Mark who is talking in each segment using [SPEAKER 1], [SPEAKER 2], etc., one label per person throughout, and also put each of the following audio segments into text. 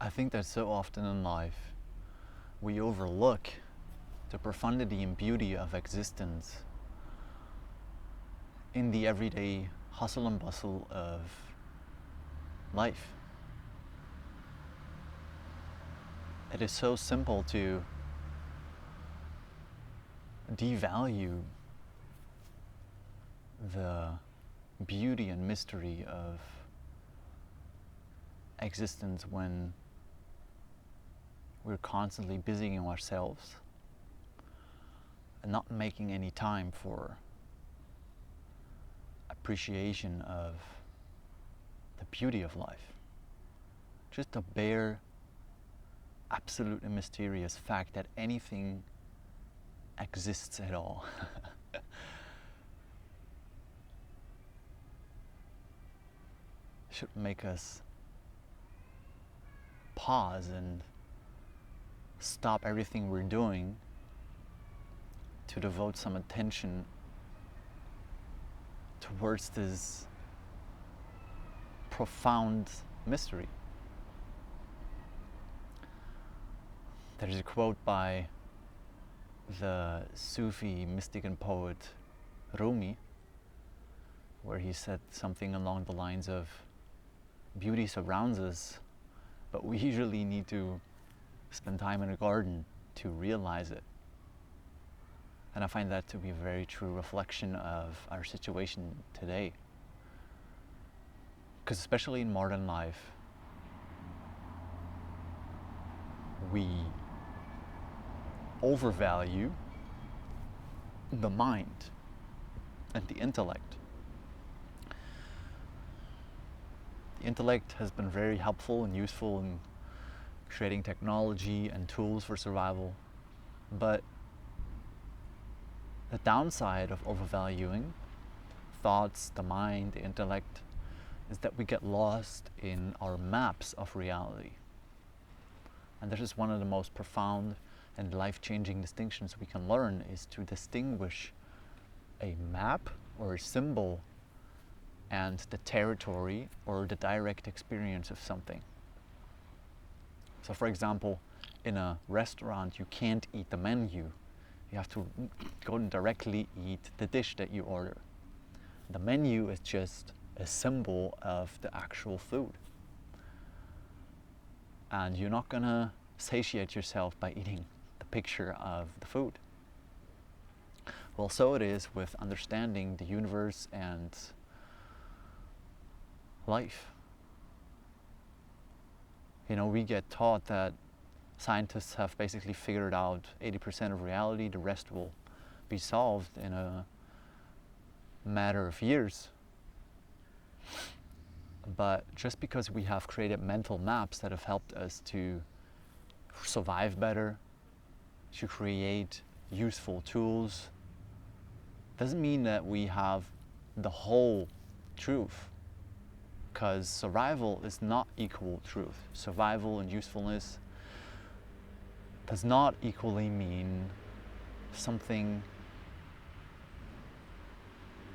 [SPEAKER 1] I think that so often in life we overlook the profundity and beauty of existence in the everyday hustle and bustle of life. It is so simple to devalue the beauty and mystery of existence when we're constantly busying ourselves and not making any time for appreciation of the beauty of life. Just the bare, absolutely mysterious fact that anything exists at all. Should make us pause and stop everything we're doing to devote some attention towards this profound mystery. There's a quote by the Sufi mystic and poet Rumi where he said something along the lines of, beauty surrounds us, but we usually need to spend time in a garden to realize it. And I find that to be a very true reflection of our situation today. Because especially in modern life, we overvalue the mind and the intellect. The intellect has been very helpful and useful in creating technology and tools for survival, but the downside of overvaluing thoughts, the mind, the intellect, is that we get lost in our maps of reality. And this is one of the most profound and life-changing distinctions we can learn, is to distinguish a map or a symbol and the territory or the direct experience of something. So for example, in a restaurant you can't eat the menu. You have to go and directly eat the dish that you order. The menu is just a symbol of the actual food. And you're not gonna satiate yourself by eating the picture of the food. Well, so it is with understanding the universe and life. You know, we get taught that scientists have basically figured out 80% of reality, the rest will be solved in a matter of years. But just because we have created mental maps that have helped us to survive better, to create useful tools, doesn't mean that we have the whole truth. Because survival is not equal truth. Survival and usefulness does not equally mean something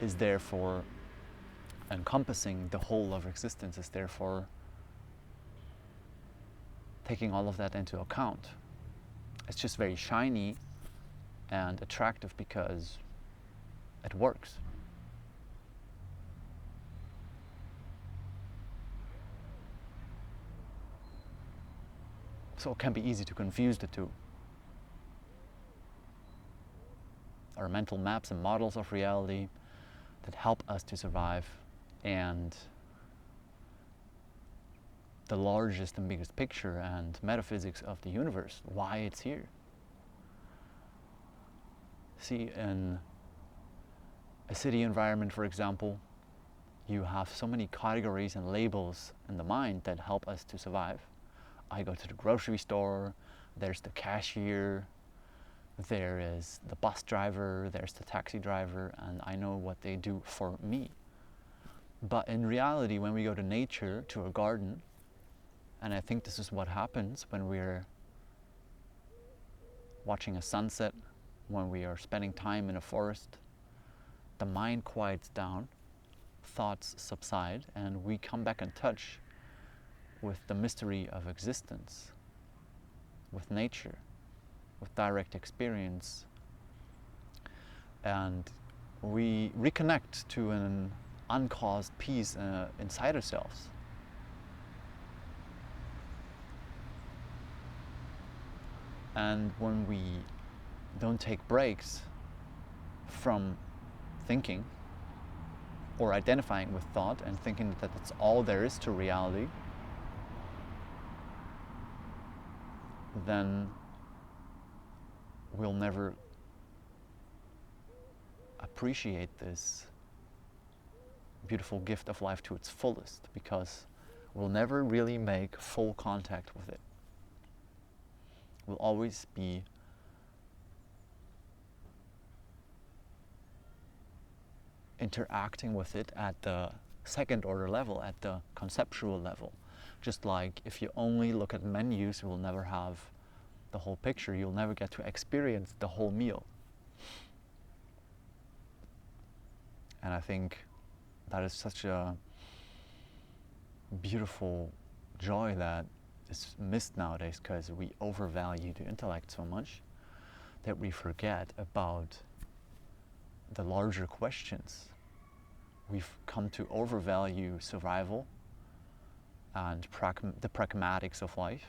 [SPEAKER 1] is therefore encompassing the whole of existence, is therefore taking all of that into account. It's just very shiny and attractive because it works. So it can be easy to confuse the two. Our mental maps and models of reality that help us to survive, and the largest and biggest picture and metaphysics of the universe, why it's here. See, in a city environment, for example, you have so many categories and labels in the mind that help us to survive. I go to the grocery store, there's the cashier, there is the bus driver, there's the taxi driver, and I know what they do for me. But in reality, when we go to nature, to a garden, and I think this is what happens when we're watching a sunset, when we are spending time in a forest, the mind quiets down, thoughts subside, and we come back in touch with the mystery of existence, with nature, with direct experience, and we reconnect to an uncaused peace inside ourselves. And when we don't take breaks from thinking or identifying with thought and thinking that that's all there is to reality, then we'll never appreciate this beautiful gift of life to its fullest, because we'll never really make full contact with it. We'll always be interacting with it at the second order level, at the conceptual level. Just like if you only look at menus, you will never have the whole picture. You'll never get to experience the whole meal. And I think that is such a beautiful joy that is missed nowadays, because we overvalue the intellect so much that we forget about the larger questions. We've come to overvalue survival and the pragmatics of life,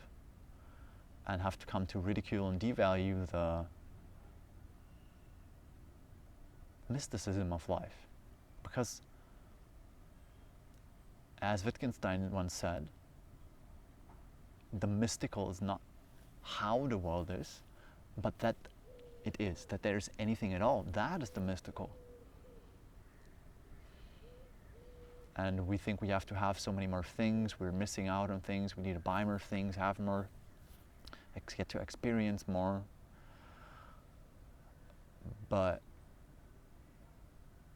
[SPEAKER 1] and have to come to ridicule and devalue the mysticism of life. Because, as Wittgenstein once said, the mystical is not how the world is, but that it is, that there's anything at all. That is the mystical. And we think we have to have so many more things, we're missing out on things, we need to buy more things, have more, get to experience more. But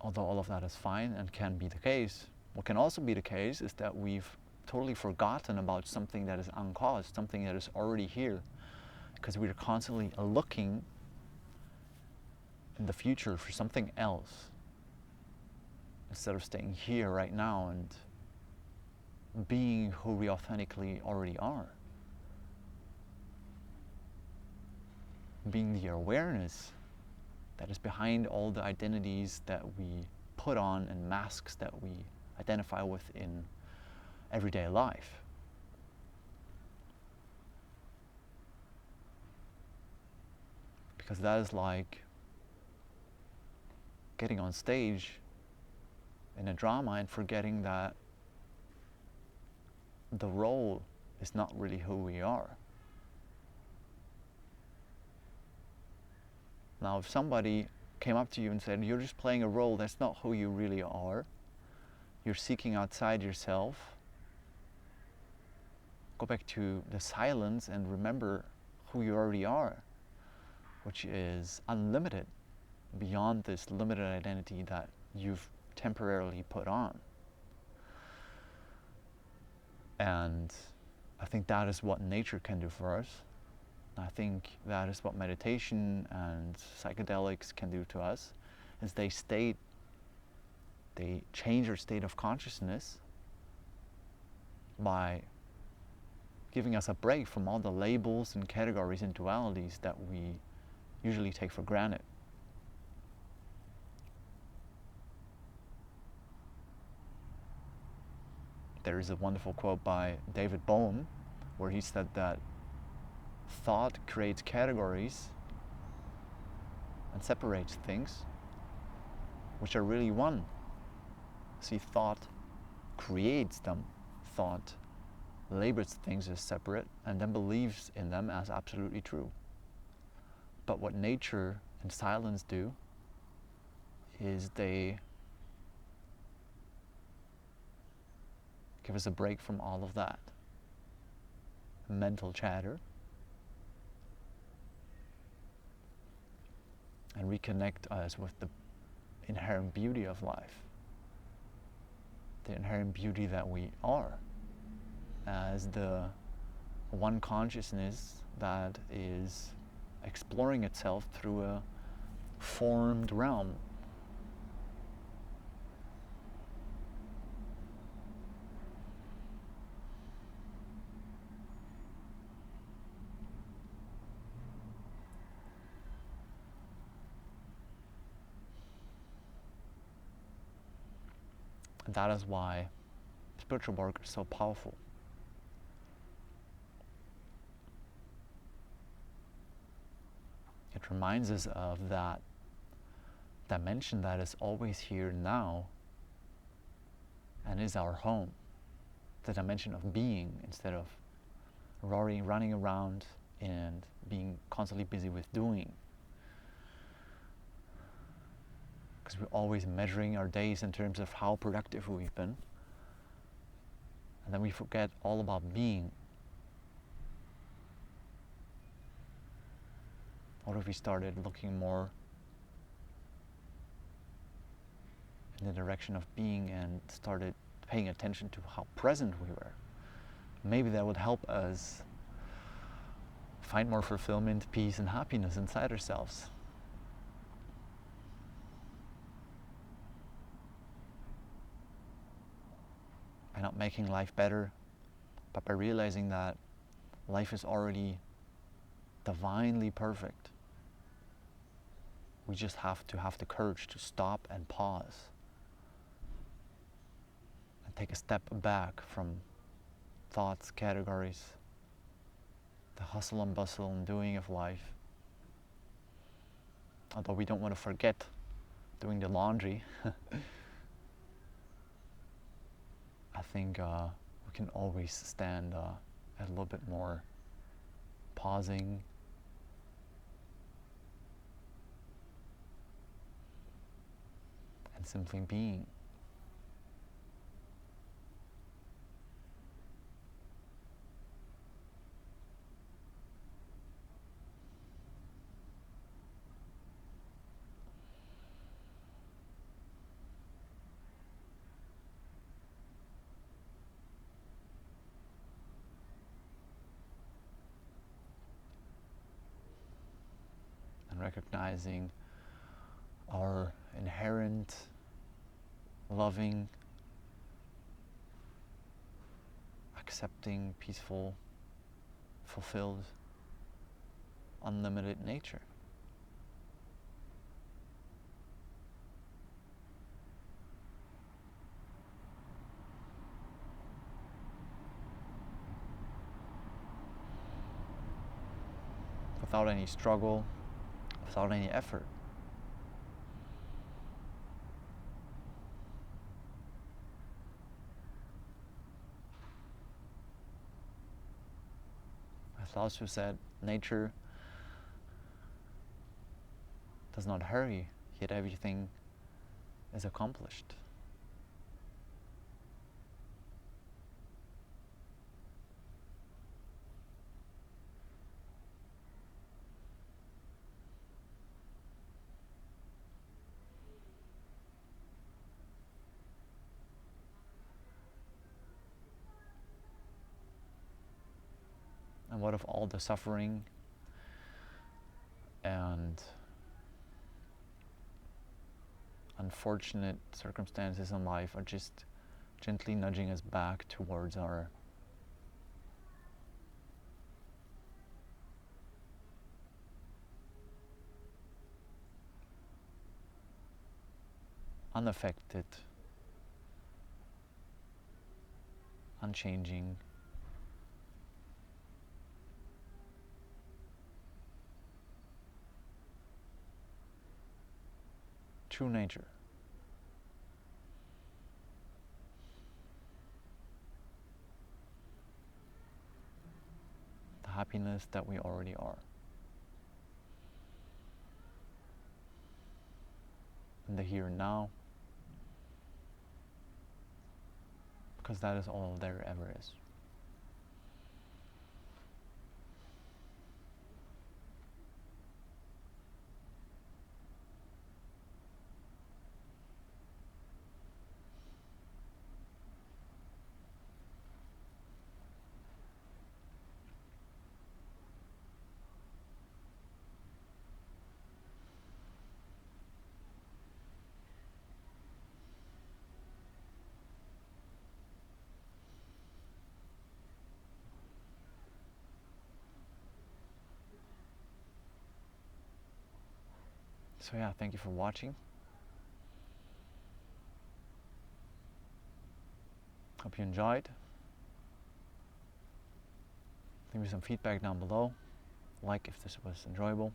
[SPEAKER 1] although all of that is fine and can be the case, what can also be the case is that we've totally forgotten about something that is uncaused, something that is already here, because we're constantly looking in the future for something else, instead of staying here right now and being who we authentically already are. Being the awareness that is behind all the identities that we put on and masks that we identify with in everyday life. Because that is like getting on stage in a drama and forgetting that the role is not really who we are. Now, if somebody came up to you and said, you're just playing a role, that's not who you really are, you're seeking outside yourself, go back to the silence and remember who you already are, which is unlimited, beyond this limited identity that you've temporarily put on. And I think that is what nature can do for us. I think that is what meditation and psychedelics can do to us, is they change our state of consciousness by giving us a break from all the labels and categories and dualities that we usually take for granted. There is a wonderful quote by David Bohm where he said that thought creates categories and separates things, which are really one. See, thought creates them. Thought labels things as separate and then believes in them as absolutely true. But what nature and silence do is they give us a break from all of that mental chatter and reconnect us with the inherent beauty of life, the inherent beauty that we are as the one consciousness that is exploring itself through a formed realm. And that is why spiritual work is so powerful. It reminds us of that dimension that is always here now and is our home. The dimension of being instead of running around and being constantly busy with doing. Because we're always measuring our days in terms of how productive we've been. And then we forget all about being. What if we started looking more in the direction of being and started paying attention to how present we were? Maybe that would help us find more fulfillment, peace, and happiness inside ourselves. By not making life better, but by realizing that life is already divinely perfect. We just have to have the courage to stop and pause and take a step back from thoughts, categories, the hustle and bustle and doing of life. Although we don't want to forget doing the laundry, I think we can always stand a little bit more pausing, and simply being. And recognizing our inherent loving, accepting, peaceful, fulfilled, unlimited nature. Without any struggle, without any effort. As Lao Tzu said, nature does not hurry, yet everything is accomplished. And what if all the suffering and unfortunate circumstances in life are just gently nudging us back towards our unaffected, unchanging, true nature. The happiness that we already are. In the here and now, because that is all there ever is. So yeah, thank you for watching. Hope you enjoyed. Leave me some feedback down below. Like if this was enjoyable.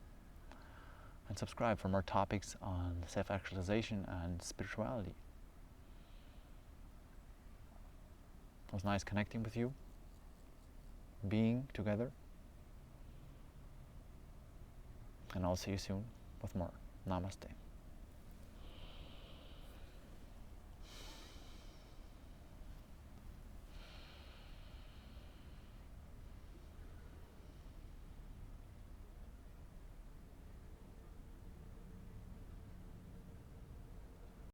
[SPEAKER 1] And subscribe for more topics on self-actualization and spirituality. It was nice connecting with you, being together. And I'll see you soon with more. Namaste.